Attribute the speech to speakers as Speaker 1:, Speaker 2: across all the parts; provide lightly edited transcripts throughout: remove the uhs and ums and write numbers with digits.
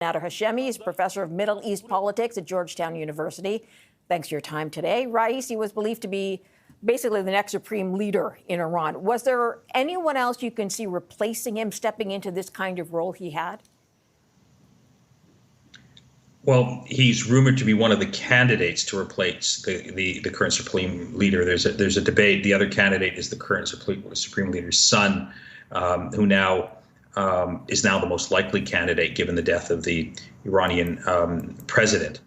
Speaker 1: Nader Hashemi is professor of Middle East politics at Georgetown University. Thanks for your time today. Raisi was believed to be basically the next supreme leader in Iran. Was there anyone else you can see replacing him, stepping into this kind of role he had?
Speaker 2: Well, he's rumored to be one of the candidates to replace the current supreme leader. There's a debate. The other candidate is the current supreme leader's son, who now is now the most likely candidate given the death of the Iranian president.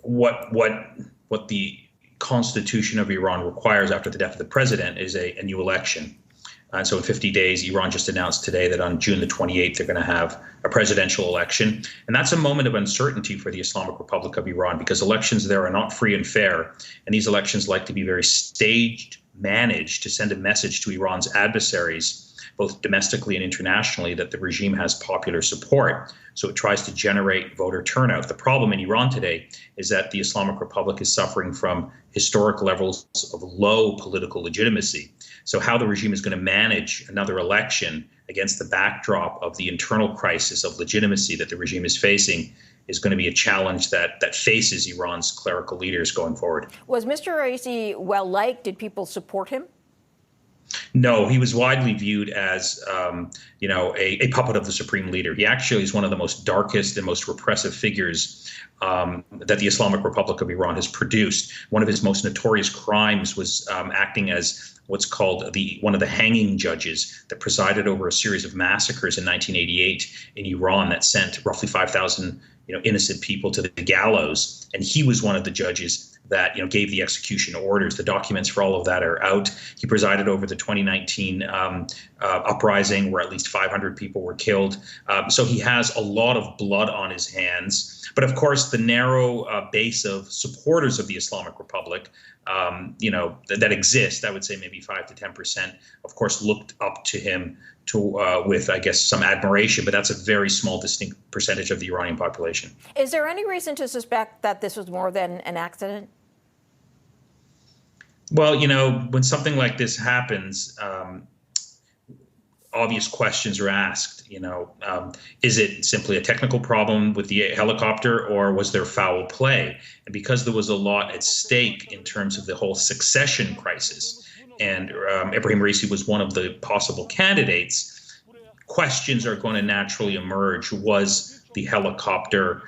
Speaker 2: What the Constitution of Iran requires after the death of the president is a new election. And so in 50 days, Iran just announced today that on June the 28th, they're going to have a presidential election. And that's a moment of uncertainty for the Islamic Republic of Iran, because elections there are not free and fair. And these elections like to be very staged, managed to send a message to Iran's adversaries, both domestically and internationally, that the regime has popular support. So it tries to generate voter turnout. The problem in Iran today is that the Islamic Republic is suffering from historic levels of low political legitimacy. So how the regime is going to manage another election against the backdrop of the internal crisis of legitimacy that the regime is facing is going to be a challenge that faces Iran's clerical leaders going forward.
Speaker 1: Was Mr. Raisi well-liked? Did people support him?
Speaker 2: No, he was widely viewed as, a puppet of the supreme leader. He actually is one of the most darkest and most repressive figures that the Islamic Republic of Iran has produced. One of his most notorious crimes was acting as what's called one of the hanging judges that presided over a series of massacres in 1988 in Iran that sent roughly 5,000 innocent people to the gallows. And he was one of the judges that gave the execution orders. The documents for all of that are out. He presided over the 2019 uprising where at least 500 people were killed. So he has a lot of blood on his hands. But of course, the narrow base of supporters of the Islamic Republic, that exist, I would say maybe 5 to 10%, of course, looked up to him with, I guess, some admiration. But that's a very small, distinct percentage of the Iranian population.
Speaker 1: Is there any reason to suspect that this was more than an accident?
Speaker 2: Well, when something like this happens, obvious questions are asked. Is it simply a technical problem with the helicopter, or was there foul play? And because there was a lot at stake in terms of the whole succession crisis, and Ebrahim Raisi was one of the possible candidates, questions are going to naturally emerge. Was the helicopter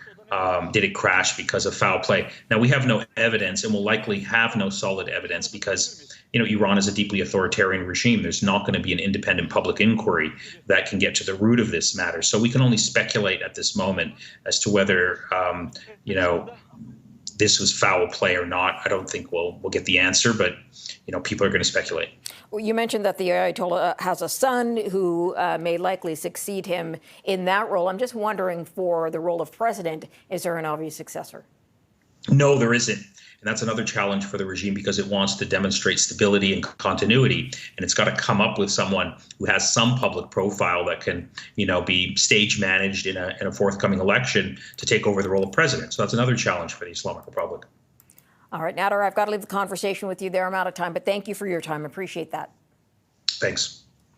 Speaker 2: did it crash because of foul play? Now, we have no evidence, and will likely have no solid evidence, because Iran is a deeply authoritarian regime. There's not going to be an independent public inquiry that can get to the root of this matter. So we can only speculate at this moment as to whether this was foul play or not. I don't think we'll get the answer, but people are going to speculate.
Speaker 1: Well, you mentioned that the Ayatollah has a son who may likely succeed him in that role. I'm just wondering, for the role of president, is there an obvious successor?
Speaker 2: No, there isn't. And that's another challenge for the regime, because it wants to demonstrate stability and continuity. And it's got to come up with someone who has some public profile that can, be stage managed in a forthcoming election to take over the role of president. So that's another challenge for the Islamic Republic.
Speaker 1: All right, Nader, I've got to leave the conversation with you there. I'm out of time, but thank you for your time. Appreciate that.
Speaker 2: Thanks.